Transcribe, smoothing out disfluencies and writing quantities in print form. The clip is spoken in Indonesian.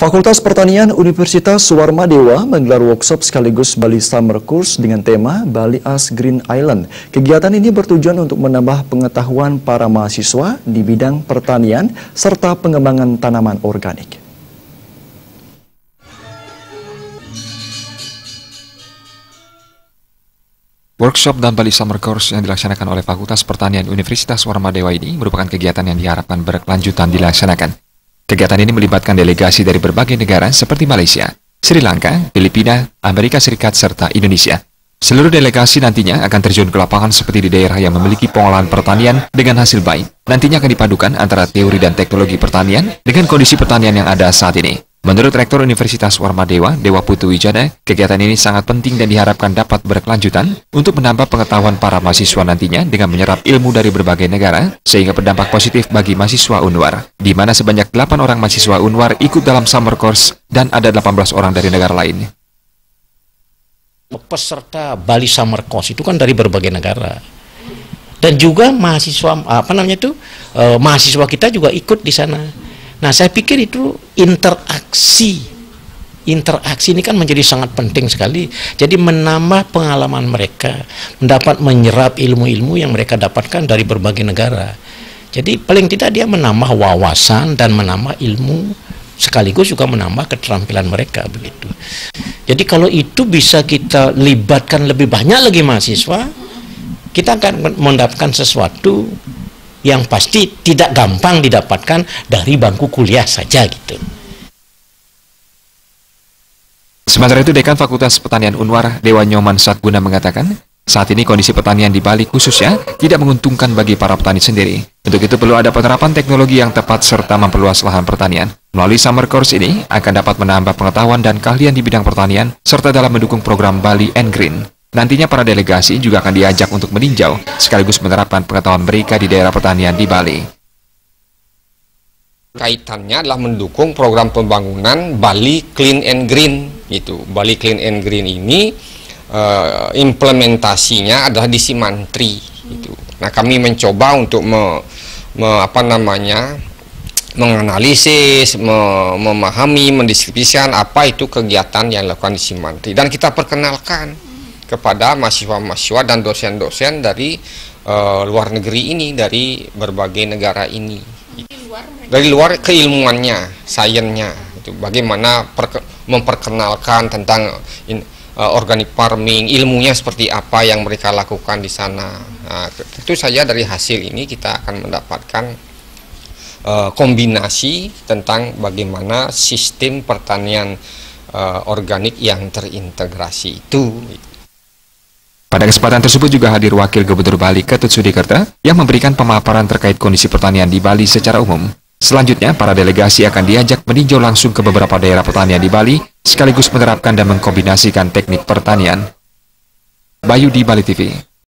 Fakultas Pertanian Universitas Warmadewa menggelar workshop sekaligus Bali Summer Course dengan tema Bali as Green Island. Kegiatan ini bertujuan untuk menambah pengetahuan para mahasiswa di bidang pertanian serta pengembangan tanaman organik. Workshop dan Bali Summer Course yang dilaksanakan oleh Fakultas Pertanian Universitas Warmadewa ini merupakan kegiatan yang diharapkan berkelanjutan dilaksanakan. Kegiatan ini melibatkan delegasi dari berbagai negara seperti Malaysia, Sri Lanka, Filipina, Amerika Serikat, serta Indonesia. Seluruh delegasi nantinya akan terjun ke lapangan seperti di daerah yang memiliki pengolahan pertanian dengan hasil baik. Nantinya akan dipadukan antara teori dan teknologi pertanian dengan kondisi pertanian yang ada saat ini. Menurut Rektor Universitas Warmadewa, Dewa Putu Wijana, kegiatan ini sangat penting dan diharapkan dapat berkelanjutan untuk menambah pengetahuan para mahasiswa nantinya dengan menyerap ilmu dari berbagai negara, sehingga berdampak positif bagi mahasiswa UNWAR, di mana sebanyak 8 orang mahasiswa UNWAR ikut dalam summer course dan ada 18 orang dari negara lain. Peserta Bali Summer Course itu kan dari berbagai negara. Dan juga mahasiswa mahasiswa kita juga ikut di sana. Nah, saya pikir itu interaksi ini kan menjadi sangat penting sekali. Jadi menambah pengalaman mereka, mendapat menyerap ilmu-ilmu yang mereka dapatkan dari berbagai negara. Jadi paling tidak dia menambah wawasan dan menambah ilmu, sekaligus juga menambah keterampilan mereka begitu. Jadi kalau itu bisa kita libatkan lebih banyak lagi mahasiswa, kita akan mendapatkan sesuatu yang pasti tidak gampang didapatkan dari bangku kuliah saja gitu. Sementara itu, Dekan Fakultas Pertanian UNWAR, Dewa Nyoman Satguna mengatakan, saat ini kondisi pertanian di Bali khususnya tidak menguntungkan bagi para petani sendiri. Untuk itu perlu ada penerapan teknologi yang tepat serta memperluas lahan pertanian. Melalui summer course ini akan dapat menambah pengetahuan dan keahlian di bidang pertanian serta dalam mendukung program Bali and Green. Nantinya para delegasi juga akan diajak untuk meninjau sekaligus menerapkan pengetahuan mereka di daerah pertanian di Bali. Kaitannya adalah mendukung program pembangunan Bali Clean and Green. Gitu. Bali Clean and Green ini implementasinya adalah di Simantri. Gitu. Nah, kami mencoba untuk menganalisis, memahami, mendeskripsikan apa itu kegiatan yang dilakukan di Simantri, dan kita perkenalkan kepada mahasiswa-mahasiswa dan dosen-dosen dari luar negeri ini, dari berbagai negara ini. Dari luar keilmuannya, sainsnya, itu bagaimana memperkenalkan tentang organic farming, ilmunya seperti apa yang mereka lakukan di sana. Nah, tentu saja dari hasil ini kita akan mendapatkan kombinasi tentang bagaimana sistem pertanian organik yang terintegrasi itu. Pada kesempatan tersebut juga hadir Wakil Gubernur Bali Ketut Sudikerta yang memberikan pemaparan terkait kondisi pertanian di Bali secara umum. Selanjutnya, para delegasi akan diajak meninjau langsung ke beberapa daerah pertanian di Bali, sekaligus menerapkan dan mengkombinasikan teknik pertanian. Bayu di Bali TV.